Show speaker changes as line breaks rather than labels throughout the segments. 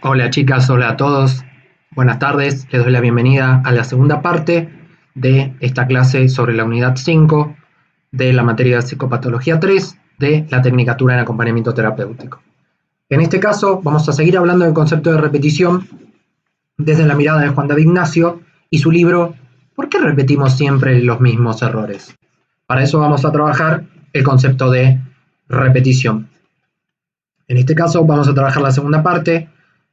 Hola chicas, hola a todos. Buenas tardes. Les doy la bienvenida a la segunda parte de esta clase sobre la unidad 5 de la materia de psicopatología 3 de la tecnicatura en acompañamiento terapéutico. En este caso vamos a seguir hablando del concepto de repetición desde la mirada de Juan David Ignacio y su libro ¿Por qué repetimos siempre los mismos errores? Para eso vamos a trabajar el concepto de repetición. En este caso vamos a trabajar la segunda parte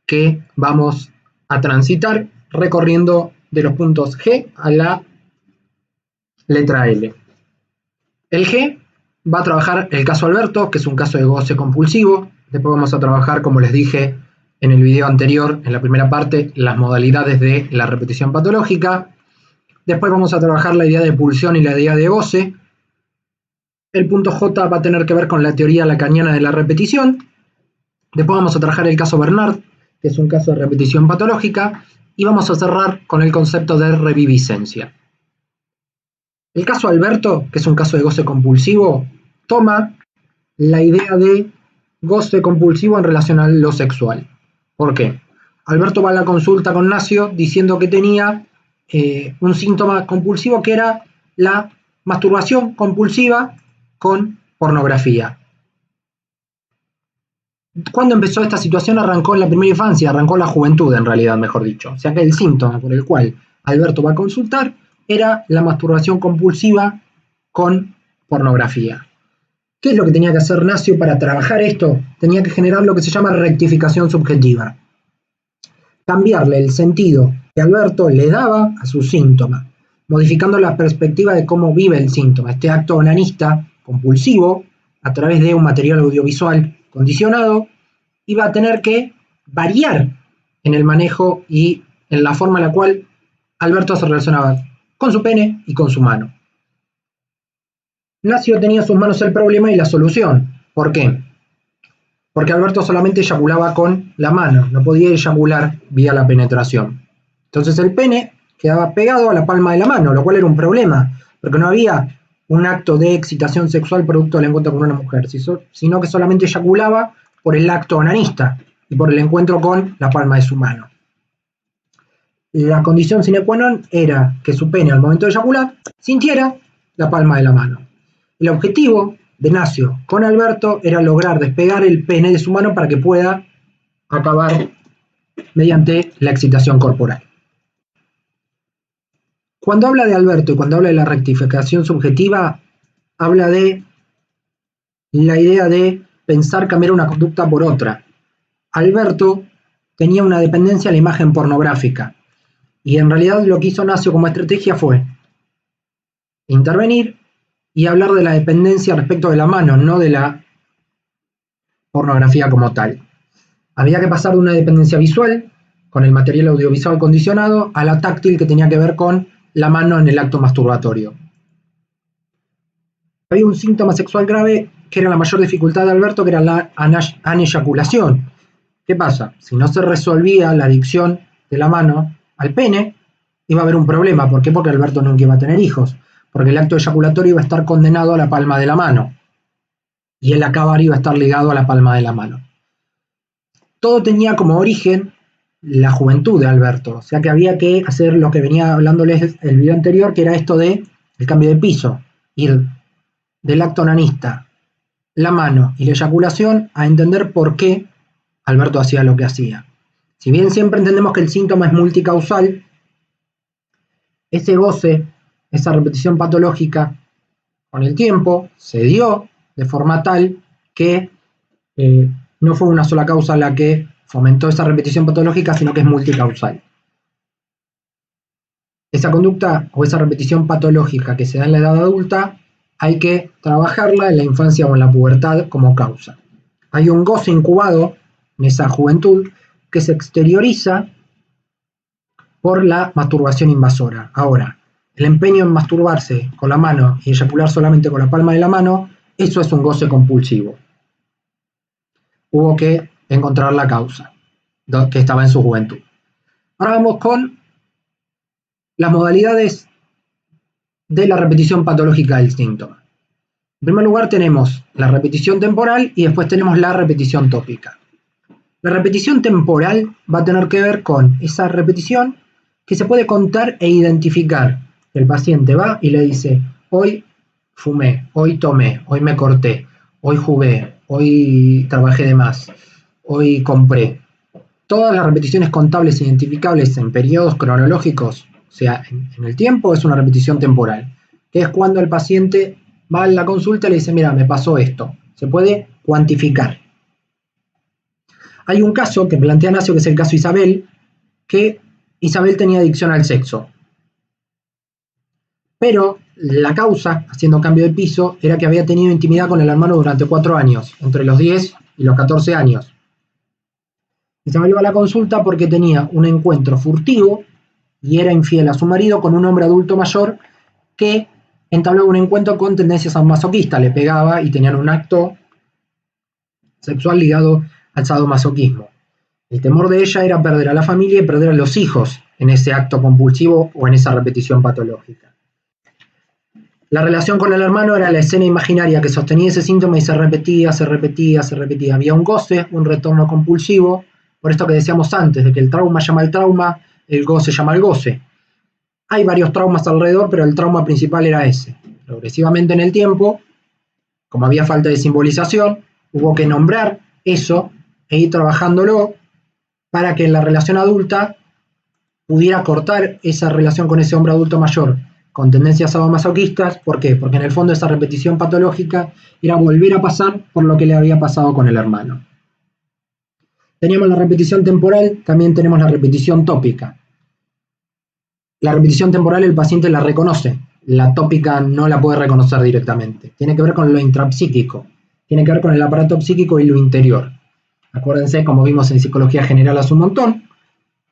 que vamos a transitar recorriendo de los puntos G a la letra L. El G va a trabajar el caso Alberto, que es un caso de goce compulsivo. Después vamos a trabajar, como les dije en el video anterior, en la primera parte, las modalidades de la repetición patológica. Después vamos a trabajar la idea de pulsión y la idea de goce. El punto J va a tener que ver con la teoría lacaniana de la repetición. Después vamos a trabajar el caso Bernard, que es un caso de repetición patológica, y vamos a cerrar con el concepto de reviviscencia. El caso Alberto, que es un caso de goce compulsivo, toma la idea de goce compulsivo en relación a lo sexual. ¿Por qué? Alberto va a la consulta con Nacio diciendo que tenía un síntoma compulsivo que era la masturbación compulsiva con pornografía. ¿Cuándo empezó esta situación? Arrancó en la primera infancia, arrancó en la juventud en realidad, mejor dicho. O sea que el síntoma por el cual Alberto va a consultar era la masturbación compulsiva con pornografía. ¿Qué es lo que tenía que hacer Nacio para trabajar esto? Tenía que generar lo que se llama rectificación subjetiva. Cambiarle el sentido que Alberto le daba a su síntoma, modificando la perspectiva de cómo vive el síntoma, este acto onanista compulsivo, a través de un material audiovisual condicionado, iba a tener que variar en el manejo y en la forma en la cual Alberto se relacionaba con su pene y con su mano. Nacio tenía en sus manos el problema y la solución. ¿Por qué? Porque Alberto solamente eyaculaba con la mano, no podía eyacular vía la penetración. Entonces el pene quedaba pegado a la palma de la mano, lo cual era un problema, porque no había un acto de excitación sexual producto del encuentro con una mujer, sino que solamente eyaculaba por el acto onanista y por el encuentro con la palma de su mano. La condición sine qua non era que su pene al momento de eyacular sintiera la palma de la mano. El objetivo de Nacio con Alberto era lograr despegar el pene de su mano para que pueda acabar mediante la excitación corporal. Cuando habla de Alberto y cuando habla de la rectificación subjetiva, habla de la idea de pensar cambiar una conducta por otra. Alberto tenía una dependencia a la imagen pornográfica y en realidad lo que hizo Nacio como estrategia fue intervenir y hablar de la dependencia respecto de la mano, no de la pornografía como tal. Había que pasar de una dependencia visual, con el material audiovisual condicionado, a la táctil que tenía que ver con la mano en el acto masturbatorio. Había un síntoma sexual grave que era la mayor dificultad de Alberto, que era la aneyaculación. ¿Qué pasa? Si no se resolvía la adicción de la mano al pene, iba a haber un problema. ¿Por qué? Porque Alberto nunca iba a tener hijos, porque el acto eyaculatorio iba a estar condenado a la palma de la mano y el acabar iba a estar ligado a la palma de la mano. Todo tenía como origen la juventud de Alberto, o sea que había que hacer lo que venía hablándoles el video anterior, que era esto de el cambio de piso, ir del acto onanista, la mano y la eyaculación a entender por qué Alberto hacía lo que hacía. Si bien siempre entendemos que el síntoma es multicausal, ese goce, esa repetición patológica, con el tiempo se dio de forma tal que no fue una sola causa la que fomentó esa repetición patológica, sino que es multicausal. Esa conducta o esa repetición patológica que se da en la edad adulta hay que trabajarla en la infancia o en la pubertad como causa. Hay un goce incubado en esa juventud que se exterioriza por la masturbación invasora. Ahora, el empeño en masturbarse con la mano y eyacular solamente con la palma de la mano, eso es un goce compulsivo. Hubo que encontrar la causa que estaba en su juventud. Ahora vamos con las modalidades de la repetición patológica del síntoma. En primer lugar tenemos la repetición temporal y después tenemos la repetición tópica. La repetición temporal va a tener que ver con esa repetición que se puede contar e identificar. El paciente va y le dice, hoy fumé, hoy tomé, hoy me corté, hoy jugué, hoy trabajé de más, hoy compré. Todas las repeticiones contables e identificables en periodos cronológicos, o sea, en el tiempo, es una repetición temporal, que es cuando el paciente va a la consulta y le dice, mira, me pasó esto. Se puede cuantificar. Hay un caso que plantea Nacio, que es el caso Isabel, que Isabel tenía adicción al sexo. Pero la causa, haciendo cambio de piso, era que había tenido intimidad con el hermano durante 4 años, entre los 10 y los 14 años. Isabel iba a la consulta porque tenía un encuentro furtivo y era infiel a su marido con un hombre adulto mayor que entablaba un encuentro con tendencias masoquistas, le pegaba y tenían un acto sexual ligado al sadomasoquismo. El temor de ella era perder a la familia y perder a los hijos en ese acto compulsivo o en esa repetición patológica. La relación con el hermano era la escena imaginaria que sostenía ese síntoma y se repetía, se repetía, se repetía. Había un goce, un retorno compulsivo, por esto que decíamos antes, de que el trauma llama al trauma, el goce llama al goce. Hay varios traumas alrededor, pero el trauma principal era ese. Progresivamente en el tiempo, como había falta de simbolización, hubo que nombrar eso e ir trabajándolo para que en la relación adulta pudiera cortar esa relación con ese hombre adulto mayor con tendencias sadomasoquistas. ¿Por qué? Porque en el fondo esa repetición patológica era volver a pasar por lo que le había pasado con el hermano. Teníamos la repetición temporal, también tenemos la repetición tópica. La repetición temporal el paciente la reconoce, la tópica no la puede reconocer directamente. Tiene que ver con lo intrapsíquico, tiene que ver con el aparato psíquico y lo interior. Acuérdense, como vimos en psicología general hace un montón,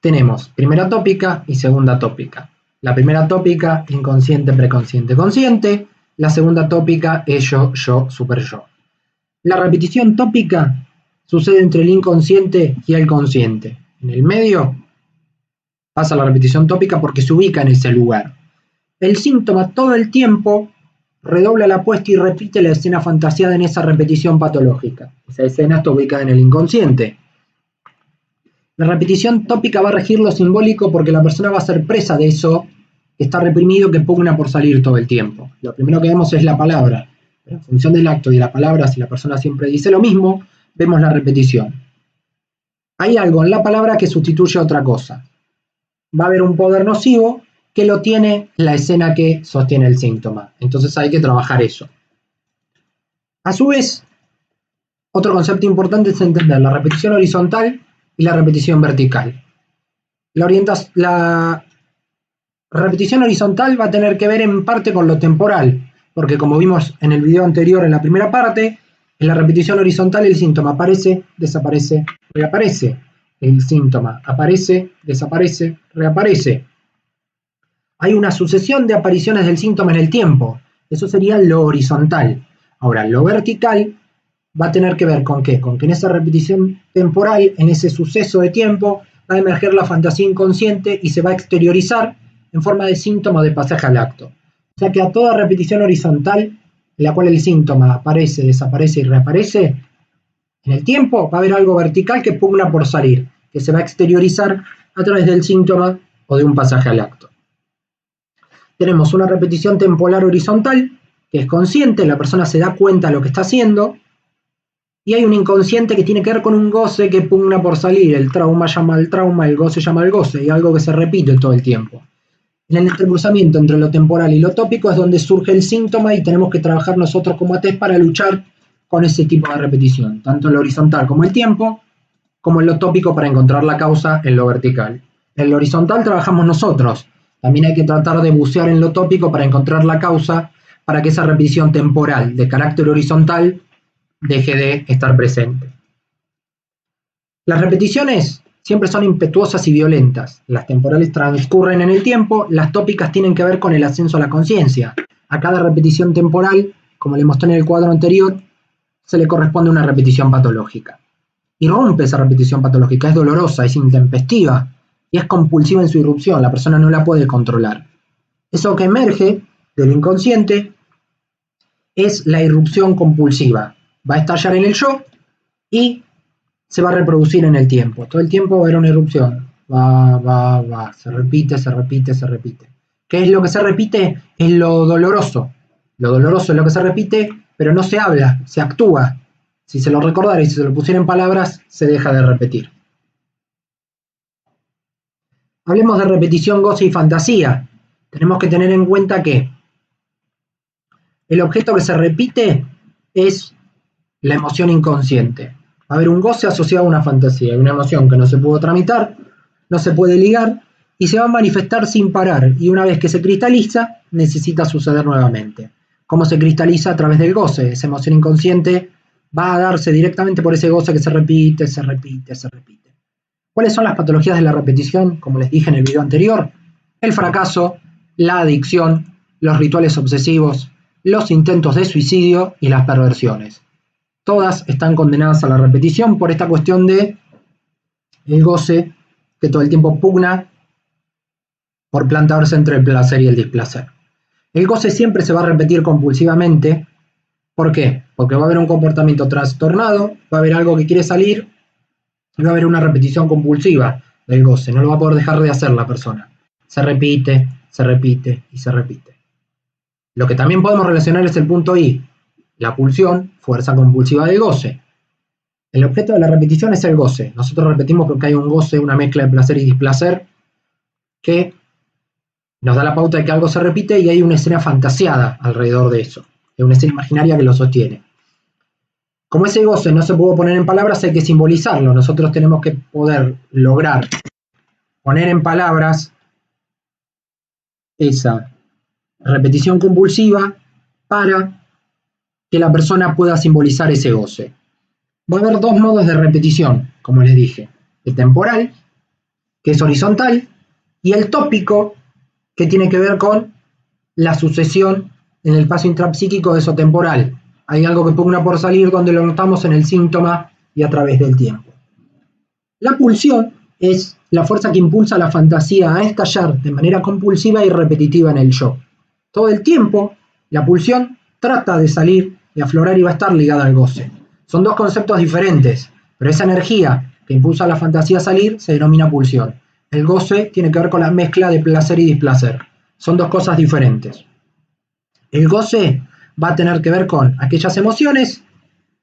tenemos primera tópica y segunda tópica. La primera tópica, inconsciente, preconsciente, consciente. La segunda tópica es yo, super yo. La repetición tópica sucede entre el inconsciente y el consciente. En el medio pasa la repetición tópica porque se ubica en ese lugar. El síntoma todo el tiempo redobla la apuesta y repite la escena fantaseada en esa repetición patológica. Esa escena está ubicada en el inconsciente. La repetición tópica va a regir lo simbólico porque la persona va a ser presa de eso que está reprimido, que pugna por salir todo el tiempo. Lo primero que vemos es la palabra. En función del acto y de la palabra, si la persona siempre dice lo mismo, vemos la repetición. Hay algo en la palabra que sustituye a otra cosa. Va a haber un poder nocivo que lo tiene la escena que sostiene el síntoma. Entonces hay que trabajar eso. A su vez, otro concepto importante es entender la repetición horizontal y la repetición vertical. La repetición horizontal va a tener que ver en parte con lo temporal, porque como vimos en el video anterior en la primera parte, en la repetición horizontal el síntoma aparece, desaparece, reaparece. El síntoma aparece, desaparece, reaparece. Hay una sucesión de apariciones del síntoma en el tiempo. Eso sería lo horizontal. Ahora, lo vertical va a tener que ver con ¿qué? Con que en esa repetición temporal, en ese suceso de tiempo, va a emerger la fantasía inconsciente y se va a exteriorizar en forma de síntoma de pasaje al acto. O sea que a toda repetición horizontal, en la cual el síntoma aparece, desaparece y reaparece, en el tiempo va a haber algo vertical que pugna por salir, que se va a exteriorizar a través del síntoma o de un pasaje al acto. Tenemos una repetición temporal horizontal, que es consciente, la persona se da cuenta de lo que está haciendo, y hay un inconsciente que tiene que ver con un goce que pugna por salir. El trauma llama al trauma, el goce llama al goce, y algo que se repite todo el tiempo. En el entrecruzamiento entre lo temporal y lo tópico es donde surge el síntoma y tenemos que trabajar nosotros como ATs para luchar con ese tipo de repetición, tanto en lo horizontal como el tiempo, como en lo tópico para encontrar la causa en lo vertical. En lo horizontal trabajamos nosotros, también hay que tratar de bucear en lo tópico para encontrar la causa para que esa repetición temporal de carácter horizontal deje de estar presente. Las repeticiones siempre son impetuosas y violentas. Las temporales transcurren en el tiempo, las tópicas tienen que ver con el ascenso a la conciencia. A cada repetición temporal, como le mostré en el cuadro anterior, se le corresponde una repetición patológica. Y rompe esa repetición patológica, es dolorosa, es intempestiva y es compulsiva en su irrupción, la persona no la puede controlar. Eso que emerge del inconsciente es la irrupción compulsiva. Va a estallar en el yo y se va a reproducir en el tiempo. Todo el tiempo va a haber una erupción. Va, se repite, se repite, se repite. ¿Qué es lo que se repite? Es lo doloroso. Lo doloroso es lo que se repite, pero no se habla, se actúa. Si se lo recordara y si se lo pusiera en palabras, se deja de repetir. Hablemos de repetición, goce y fantasía. Tenemos que tener en cuenta que el objeto que se repite es la emoción inconsciente. Va a haber un goce asociado a una fantasía, una emoción que no se pudo tramitar, no se puede ligar y se va a manifestar sin parar. Y una vez que se cristaliza, necesita suceder nuevamente. ¿Cómo se cristaliza? A través del goce. Esa emoción inconsciente va a darse directamente por ese goce que se repite, se repite, se repite. ¿Cuáles son las patologías de la repetición? Como les dije en el video anterior, el fracaso, la adicción, los rituales obsesivos, los intentos de suicidio y las perversiones. Todas están condenadas a la repetición por esta cuestión de el goce que todo el tiempo pugna por plantarse entre el placer y el displacer. El goce siempre se va a repetir compulsivamente. ¿Por qué? Porque va a haber un comportamiento trastornado, va a haber algo que quiere salir y va a haber una repetición compulsiva del goce. No lo va a poder dejar de hacer la persona. Se repite, se repite y se repite. Lo que también podemos relacionar es el punto I, la pulsión, fuerza compulsiva del goce. El objeto de la repetición es el goce. Nosotros repetimos porque hay un goce, una mezcla de placer y displacer que nos da la pauta de que algo se repite y hay una escena fantaseada alrededor de eso. Hay una escena imaginaria que lo sostiene. Como ese goce no se puede poner en palabras, hay que simbolizarlo. Nosotros tenemos que poder lograr poner en palabras esa repetición compulsiva para que la persona pueda simbolizar ese goce. Va a haber dos modos de repetición, como les dije. El temporal, que es horizontal, y el tópico, que tiene que ver con la sucesión en el paso intrapsíquico de eso temporal. Hay algo que pugna por salir donde lo notamos en el síntoma y a través del tiempo. La pulsión es la fuerza que impulsa a la fantasía a estallar de manera compulsiva y repetitiva en el yo. Todo el tiempo, la pulsión trata de salir, de aflorar y va a estar ligada al goce. Son dos conceptos diferentes, pero esa energía que impulsa a la fantasía a salir se denomina pulsión. El goce tiene que ver con la mezcla de placer y displacer. Son dos cosas diferentes. El goce va a tener que ver con aquellas emociones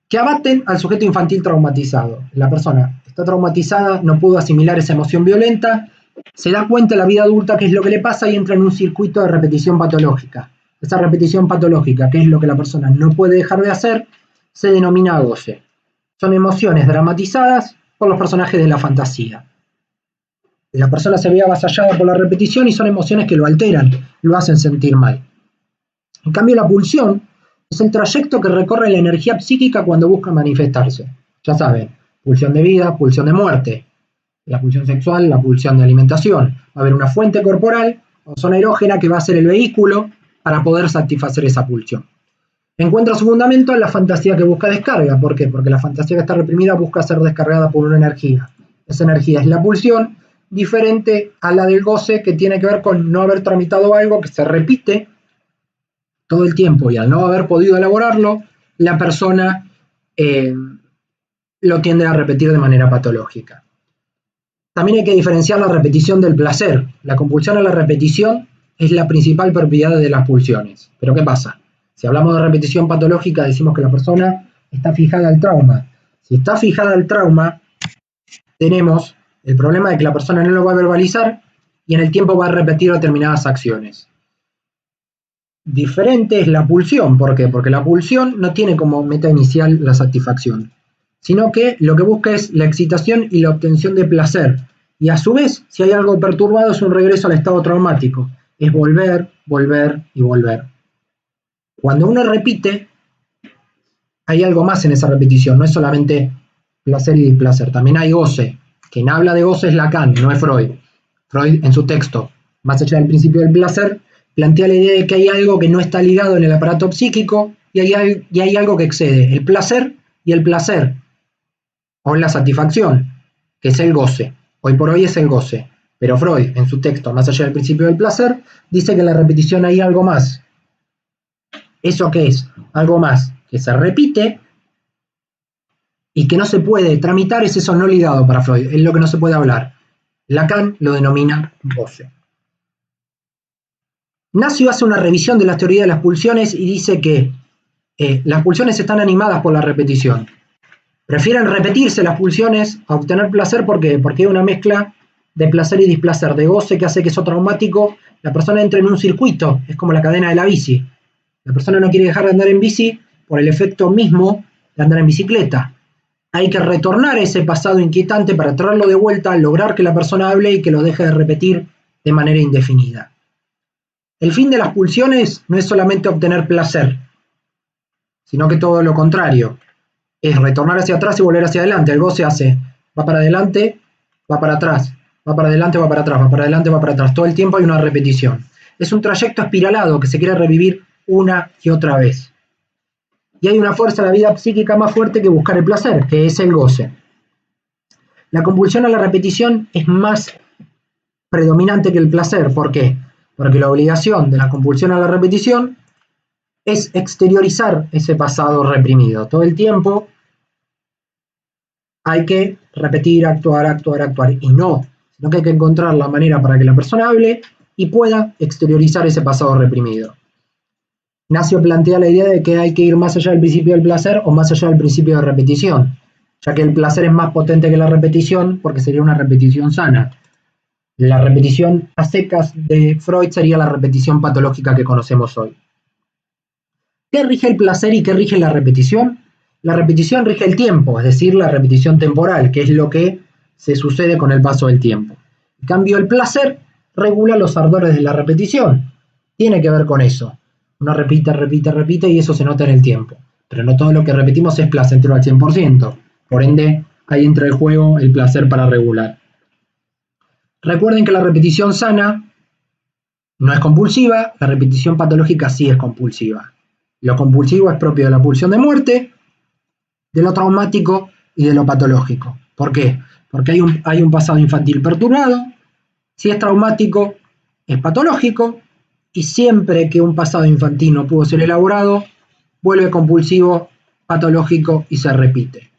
que abaten al sujeto infantil traumatizado. La persona está traumatizada, no pudo asimilar esa emoción violenta, se da cuenta en la vida adulta qué es lo que le pasa y entra en un circuito de repetición patológica. Esa repetición patológica, que es lo que la persona no puede dejar de hacer, se denomina goce. Son emociones dramatizadas por los personajes de la fantasía. La persona se ve avasallada por la repetición y son emociones que lo alteran, lo hacen sentir mal. En cambio, la pulsión es el trayecto que recorre la energía psíquica cuando busca manifestarse. Ya saben, pulsión de vida, pulsión de muerte. La pulsión sexual, la pulsión de alimentación. Va a haber una fuente corporal o zona erógena que va a ser el vehículo para poder satisfacer esa pulsión. Encuentra su fundamento en la fantasía que busca descarga. ¿Por qué? Porque la fantasía que está reprimida busca ser descargada por una energía. Esa energía es la pulsión, diferente a la del goce, que tiene que ver con no haber tramitado algo que se repite todo el tiempo y al no haber podido elaborarlo, la persona lo tiende a repetir de manera patológica. También hay que diferenciar la repetición del placer. La compulsión a la repetición es la principal propiedad de las pulsiones. Pero ¿qué pasa? Si hablamos de repetición patológica, decimos que la persona está fijada al trauma. Si está fijada al trauma, tenemos el problema de que la persona no lo va a verbalizar y en el tiempo va a repetir determinadas acciones. Diferente es la pulsión. ¿Por qué? Porque la pulsión no tiene como meta inicial la satisfacción, sino que lo que busca es la excitación y la obtención de placer. Y a su vez, si hay algo perturbado, es un regreso al estado traumático. Es volver, volver y volver. Cuando uno repite, hay algo más en esa repetición. No es solamente placer y displacer. También hay goce. Quien habla de goce es Lacan, no es Freud. Freud, en su texto, más allá del principio del placer, plantea la idea de que hay algo que no está ligado en el aparato psíquico y hay algo que excede el placer y el placer, o la satisfacción, que es el goce. Hoy por hoy es el goce. Pero Freud, en su texto, más allá del principio del placer, dice que en la repetición hay algo más. ¿Eso qué es? Algo más que se repite y que no se puede tramitar es eso no ligado para Freud, es lo que no se puede hablar. Lacan lo denomina goce. Nacio hace una revisión de las teorías de las pulsiones y dice que las pulsiones están animadas por la repetición. Prefieren repetirse las pulsiones a obtener placer porque hay una mezcla de placer y displacer, de goce que hace que eso traumático, la persona entre en un circuito, es como la cadena de la bici. La persona no quiere dejar de andar en bici por el efecto mismo de andar en bicicleta. Hay que retornar a ese pasado inquietante para traerlo de vuelta, lograr que la persona hable y que lo deje de repetir de manera indefinida. El fin de las pulsiones no es solamente obtener placer, sino que todo lo contrario. Es retornar hacia atrás y volver hacia adelante. El goce hace, va para adelante, va para atrás, va para adelante, va para atrás, va para adelante, va para atrás. Todo el tiempo hay una repetición. Es un trayecto espiralado que se quiere revivir una y otra vez. Y hay una fuerza en la vida psíquica más fuerte que buscar el placer, que es el goce. La compulsión a la repetición es más predominante que el placer. ¿Por qué? Porque la obligación de la compulsión a la repetición es exteriorizar ese pasado reprimido. Todo el tiempo hay que repetir, actuar, actuar, actuar. Y no, sino que hay que encontrar la manera para que la persona hable y pueda exteriorizar ese pasado reprimido. Nacio plantea la idea de que hay que ir más allá del principio del placer o más allá del principio de repetición, ya que el placer es más potente que la repetición porque sería una repetición sana. La repetición a secas de Freud sería la repetición patológica que conocemos hoy. ¿Qué rige el placer y qué rige la repetición? La repetición rige el tiempo, es decir, la repetición temporal, que es lo que se sucede con el paso del tiempo. En cambio, el placer regula los ardores de la repetición. Tiene que ver con eso. Uno repite, repite, repite y eso se nota en el tiempo. Pero no todo lo que repetimos es placentero al 100%. Por ende, ahí entra el juego el placer para regular. Recuerden que la repetición sana no es compulsiva, la repetición patológica sí es compulsiva. Lo compulsivo es propio de la pulsión de muerte, de lo traumático y de lo patológico. ¿Por qué? Porque hay un pasado infantil perturbado, si es traumático es patológico, y siempre que un pasado infantil no pudo ser elaborado, vuelve compulsivo, patológico y se repite.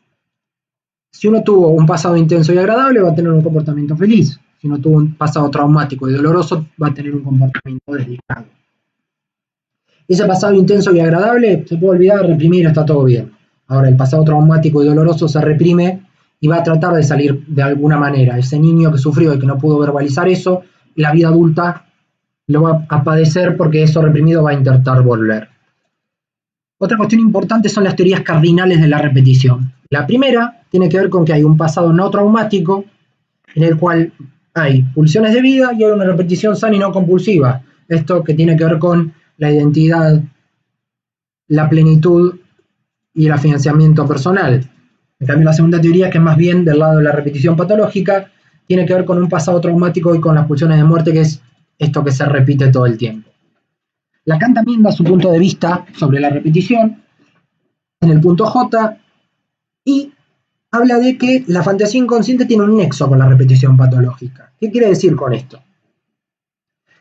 Si uno tuvo un pasado intenso y agradable, va a tener un comportamiento feliz. Si uno tuvo un pasado traumático y doloroso, va a tener un comportamiento desdichado. Ese pasado intenso y agradable se puede olvidar, reprimir, está todo bien. Ahora, el pasado traumático y doloroso se reprime y va a tratar de salir de alguna manera. Ese niño que sufrió y que no pudo verbalizar eso, la vida adulta lo va a padecer porque eso reprimido va a intentar volver. Otra cuestión importante son las teorías cardinales de la repetición. La primera tiene que ver con que hay un pasado no traumático en el cual hay pulsiones de vida y hay una repetición sana y no compulsiva. Esto que tiene que ver con la identidad, la plenitud y el financiamiento personal. En cambio, la segunda teoría, que es más bien del lado de la repetición patológica, tiene que ver con un pasado traumático y con las pulsiones de muerte, que es esto que se repite todo el tiempo. Lacan también da su punto de vista sobre la repetición en el punto J y habla de que la fantasía inconsciente tiene un nexo con la repetición patológica. ¿Qué quiere decir con esto?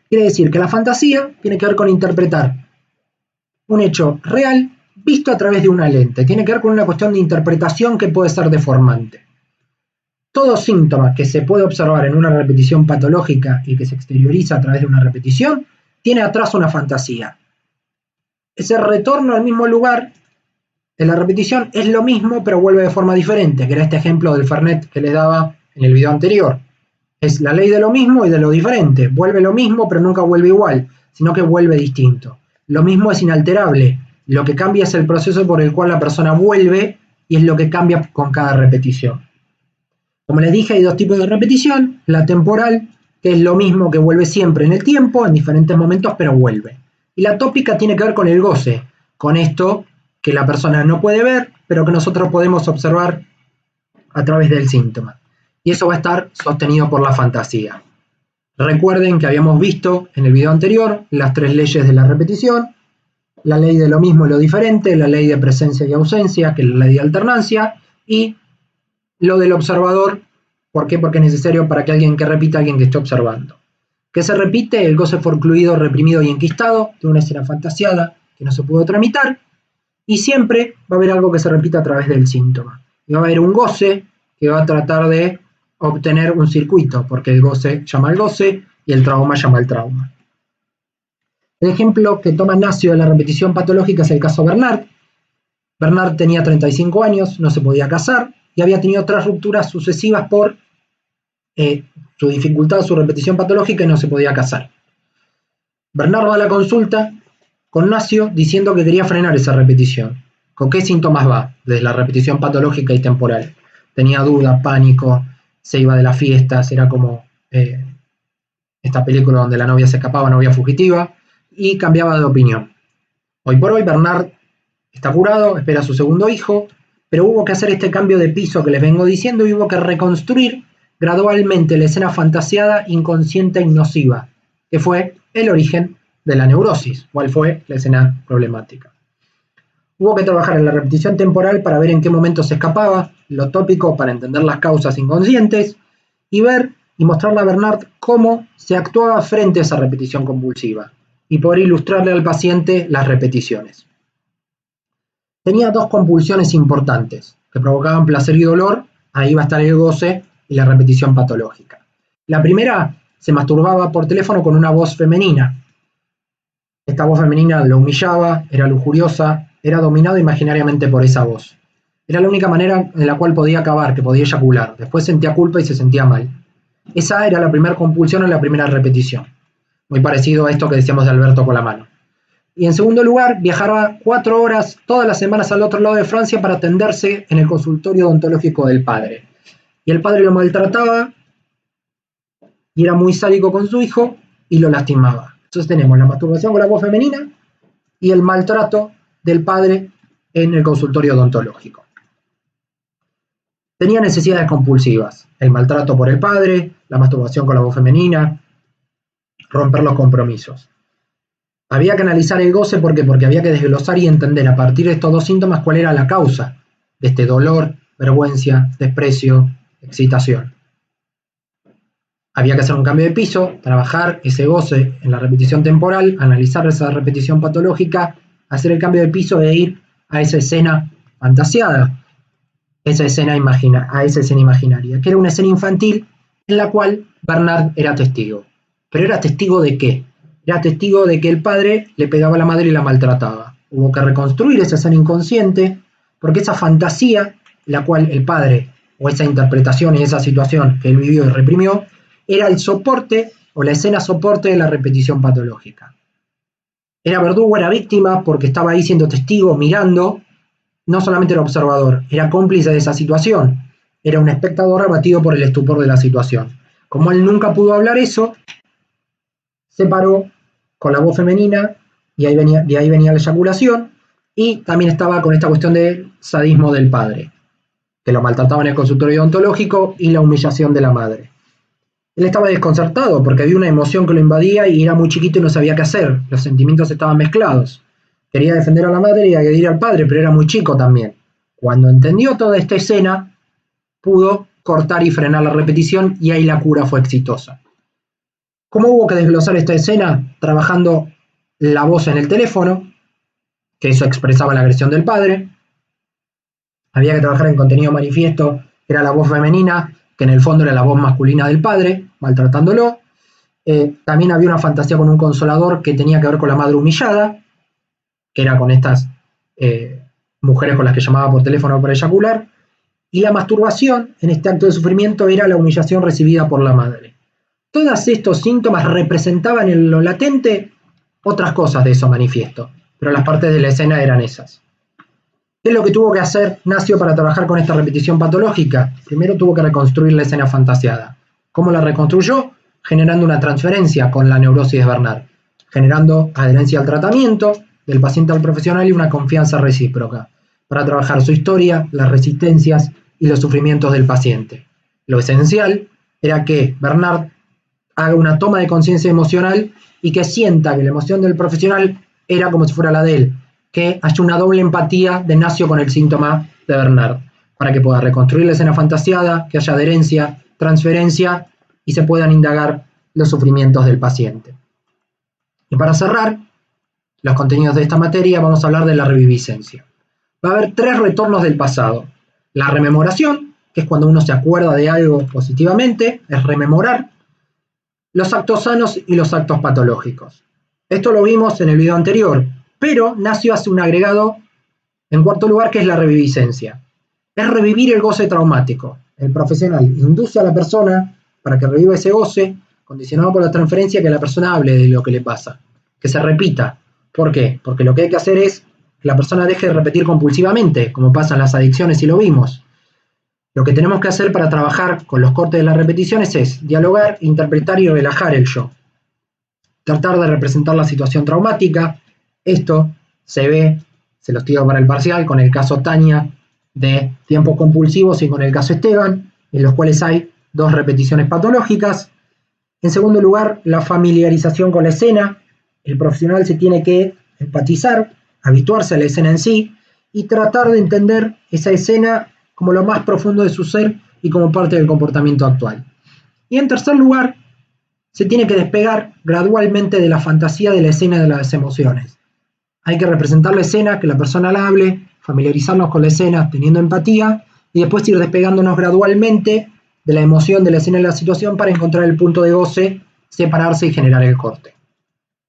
Quiere decir que la fantasía tiene que ver con interpretar un hecho real visto a través de una lente. Tiene que ver con una cuestión de interpretación que puede ser deformante. Todo síntoma que se puede observar en una repetición patológica y que se exterioriza a través de una repetición, tiene atrás una fantasía. Ese retorno al mismo lugar en la repetición es lo mismo, pero vuelve de forma diferente, que era este ejemplo del Fernet que les daba en el video anterior. Es la ley de lo mismo y de lo diferente. Vuelve lo mismo, pero nunca vuelve igual, sino que vuelve distinto. Lo mismo es inalterable. Lo que cambia es el proceso por el cual la persona vuelve y es lo que cambia con cada repetición. Como les dije, hay dos tipos de repetición. La temporal, que es lo mismo que vuelve siempre en el tiempo, en diferentes momentos, pero vuelve. Y la tópica tiene que ver con el goce, con esto que la persona no puede ver, pero que nosotros podemos observar a través del síntoma. Y eso va a estar sostenido por la fantasía. Recuerden que habíamos visto en el video anterior las tres leyes de la repetición, la ley de lo mismo y lo diferente, la ley de presencia y ausencia, que es la ley de alternancia, y lo del observador. ¿Por qué? Porque es necesario para que alguien que repita, alguien que esté observando. ¿Qué se repite? El goce forcluido, reprimido y enquistado de una escena fantasiada que no se pudo tramitar, y siempre va a haber algo que se repita a través del síntoma. y va a haber un goce que va a tratar de obtener un circuito, porque el goce llama al goce y el trauma llama al trauma. El ejemplo que toma Nacio de la repetición patológica es el caso Bernard. Bernard tenía 35 años, no se podía casar y había tenido 3 rupturas sucesivas por su dificultad, su repetición patológica y no se podía casar. Bernard va a la consulta con Nacio diciendo que quería frenar esa repetición. ¿Con qué síntomas va? Desde la repetición patológica y temporal. Tenía duda, pánico, se iba de las fiestas, era como esta película donde la novia se escapaba, novia fugitiva, y cambiaba de opinión. Hoy por hoy Bernard está curado, espera a su segundo hijo, pero hubo que hacer este cambio de piso que les vengo diciendo y hubo que reconstruir gradualmente la escena fantasiada, inconsciente y nociva, que fue el origen de la neurosis, cuál fue la escena problemática. Hubo que trabajar en la repetición temporal para ver en qué momento se escapaba, lo tópico para entender las causas inconscientes, y ver y mostrarle a Bernard cómo se actuaba frente a esa repetición convulsiva, y poder ilustrarle al paciente las repeticiones. Tenía 2 compulsiones importantes, que provocaban placer y dolor, ahí va a estar el goce y la repetición patológica. La primera, se masturbaba por teléfono con una voz femenina. Esta voz femenina lo humillaba, era lujuriosa, era dominado imaginariamente por esa voz. Era la única manera en la cual podía acabar, que podía eyacular. Después sentía culpa y se sentía mal. Esa era la primera compulsión o la primera repetición. Muy parecido a esto que decíamos de Alberto con la mano. Y en segundo lugar, viajaba 4 horas todas las semanas al otro lado de Francia para atenderse en el consultorio odontológico del padre. Y el padre lo maltrataba y era muy sádico con su hijo y lo lastimaba. Entonces tenemos la masturbación con la voz femenina y el maltrato del padre en el consultorio odontológico. Tenía necesidades compulsivas, el maltrato por el padre, la masturbación con la voz femenina, romper los compromisos. Había que analizar el goce porque había que desglosar y entender a partir de estos 2 síntomas cuál era la causa de este dolor, vergüenza, desprecio, excitación. Había que hacer un cambio de piso, trabajar ese goce en la repetición temporal, analizar esa repetición patológica, hacer el cambio de piso e ir a esa escena fantasiada, a esa escena imaginaria, que era una escena infantil en la cual Bernard era testigo. ¿Pero era testigo de qué? Era testigo de que el padre le pegaba a la madre y la maltrataba. Hubo que reconstruir esa escena inconsciente, porque esa fantasía, la cual el padre, o esa interpretación y esa situación que él vivió y reprimió, era el soporte o la escena soporte de la repetición patológica. Era verdugo, era víctima, porque estaba ahí siendo testigo, mirando, no solamente era observador, era cómplice de esa situación, era un espectador abatido por el estupor de la situación. Como él nunca pudo hablar eso, se paró con la voz femenina y de ahí venía la eyaculación, y también estaba con esta cuestión del sadismo del padre, que lo maltrataba en el consultorio odontológico, y la humillación de la madre. Él estaba desconcertado porque había una emoción que lo invadía y era muy chiquito y no sabía qué hacer, los sentimientos estaban mezclados. Quería defender a la madre y agredir al padre, pero era muy chico también. Cuando entendió toda esta escena, pudo cortar y frenar la repetición y ahí la cura fue exitosa. ¿Cómo hubo que desglosar esta escena? Trabajando la voz en el teléfono, que eso expresaba la agresión del padre. Había que trabajar en contenido manifiesto, que era la voz femenina, que en el fondo era la voz masculina del padre, maltratándolo. También había una fantasía con un consolador que tenía que ver con la madre humillada, que era con estas mujeres con las que llamaba por teléfono para eyacular. Y la masturbación, en este acto de sufrimiento, era la humillación recibida por la madre. Todos estos síntomas representaban en lo latente otras cosas de eso manifiesto, pero las partes de la escena eran esas. ¿Qué es lo que tuvo que hacer Nacio para trabajar con esta repetición patológica? Primero tuvo que reconstruir la escena fantasiada. ¿Cómo la reconstruyó? Generando una transferencia con la neurosis de Bernard, generando adherencia al tratamiento del paciente al profesional y una confianza recíproca, para trabajar su historia, las resistencias y los sufrimientos del paciente. Lo esencial era que Bernard haga una toma de conciencia emocional y que sienta que la emoción del profesional era como si fuera la de él, que haya una doble empatía de Nacio con el síntoma de Bernard, para que pueda reconstruir la escena fantasiada, que haya adherencia, transferencia y se puedan indagar los sufrimientos del paciente. Y para cerrar los contenidos de esta materia, vamos a hablar de la reviviscencia. Va a haber 3 retornos del pasado. La rememoración, que es cuando uno se acuerda de algo positivamente, es rememorar. Los actos sanos y los actos patológicos. Esto lo vimos en el video anterior, pero Nacio hace un agregado en cuarto lugar, que es la reviviscencia. Es revivir el goce traumático. El profesional induce a la persona para que reviva ese goce, condicionado por la transferencia, que la persona hable de lo que le pasa, que se repita. ¿Por qué? Porque lo que hay que hacer es que la persona deje de repetir compulsivamente, como pasa en las adicciones y lo vimos. Lo que tenemos que hacer para trabajar con los cortes de las repeticiones es dialogar, interpretar y relajar el yo. Tratar de representar la situación traumática. Esto se ve, se los tiro para el parcial, con el caso Tania de tiempos compulsivos y con el caso Esteban, en los cuales hay 2 repeticiones patológicas. En segundo lugar, la familiarización con la escena. El profesional se tiene que empatizar, habituarse a la escena en sí y tratar de entender esa escena como lo más profundo de su ser y como parte del comportamiento actual. Y en tercer lugar, se tiene que despegar gradualmente de la fantasía de la escena de las emociones. Hay que representar la escena, que la persona la hable, familiarizarnos con la escena teniendo empatía y después ir despegándonos gradualmente de la emoción de la escena y la situación para encontrar el punto de goce, separarse y generar el corte.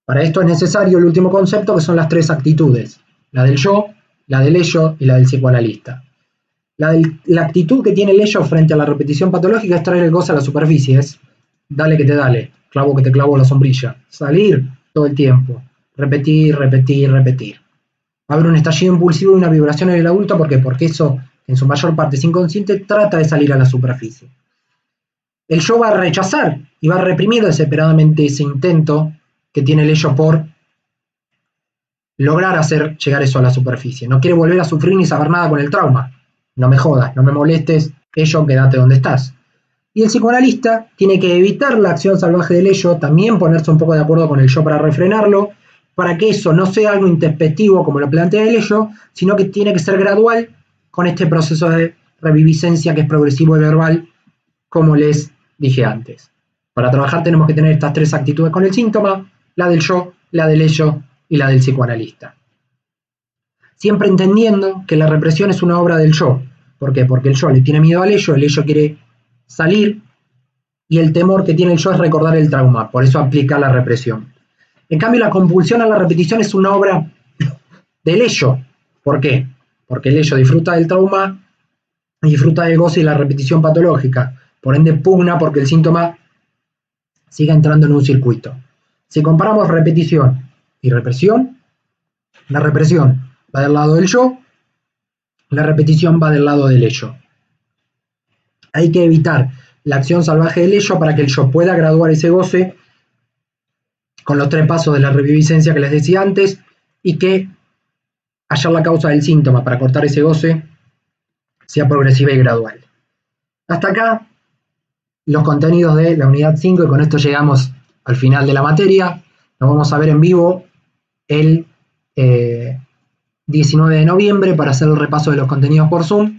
Para esto es necesario el último concepto, que son las 3 actitudes: la del yo, la del ello y la del psicoanalista. La actitud que tiene el ello frente a la repetición patológica es traer el goce a la superficie, es dale que te dale, clavo que te clavo la sombrilla, salir todo el tiempo, repetir, repetir, repetir. Va a haber un estallido impulsivo y una vibración en el adulto, ¿por qué? Porque eso, en su mayor parte es inconsciente, trata de salir a la superficie. El yo va a rechazar y va a reprimir desesperadamente ese intento que tiene el ello por lograr hacer llegar eso a la superficie. No quiere volver a sufrir ni saber nada con el trauma. No me jodas, no me molestes, ello, quédate donde estás. Y el psicoanalista tiene que evitar la acción salvaje del ello, también ponerse un poco de acuerdo con el yo para refrenarlo, para que eso no sea algo introspectivo como lo plantea el ello, sino que tiene que ser gradual con este proceso de reviviscencia que es progresivo y verbal, como les dije antes. Para trabajar tenemos que tener estas 3 actitudes con el síntoma: la del yo, la del ello y la del psicoanalista. Siempre entendiendo que la represión es una obra del yo. ¿Por qué? Porque el yo le tiene miedo al ello, el ello quiere salir y el temor que tiene el yo es recordar el trauma, por eso aplica la represión. En cambio, la compulsión a la repetición es una obra del ello. ¿Por qué? Porque el ello disfruta del trauma, disfruta del goce y la repetición patológica, por ende pugna porque el síntoma siga entrando en un circuito. Si comparamos repetición y represión, la represión va del lado del yo, la repetición va del lado del ello. Hay que evitar la acción salvaje del ello para que el yo pueda graduar ese goce con los 3 pasos de la reviviscencia que les decía antes, y que hallar la causa del síntoma para cortar ese goce sea progresiva y gradual. Hasta acá los contenidos de la unidad 5 y con esto llegamos al final de la materia. Nos vamos a ver en vivo el 19 de noviembre para hacer el repaso de los contenidos por Zoom.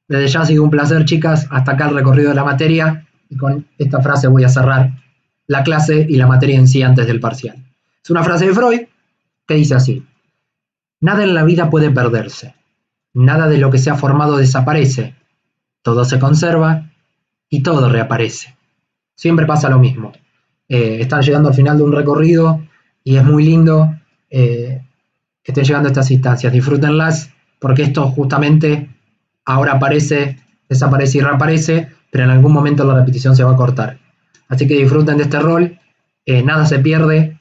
Desde ya ha sido un placer, chicas. Hasta acá el recorrido de la materia y con esta frase voy a cerrar la clase y la materia en sí antes del parcial. Es una frase de Freud que dice así: nada en la vida puede perderse, nada de lo que se ha formado desaparece, todo se conserva y todo reaparece. Siempre pasa lo mismo. Están llegando al final de un recorrido y es muy lindo que estén llegando a estas instancias. Disfrútenlas porque esto justamente ahora aparece, desaparece y reaparece, pero en algún momento la repetición se va a cortar. Así que disfruten de este rol, nada se pierde,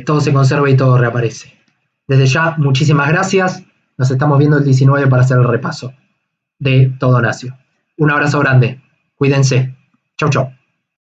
todo se conserva y todo reaparece. Desde ya, muchísimas gracias. Nos estamos viendo el 19 para hacer el repaso de todo Nacio. Un abrazo grande. Cuídense. Chau, chau.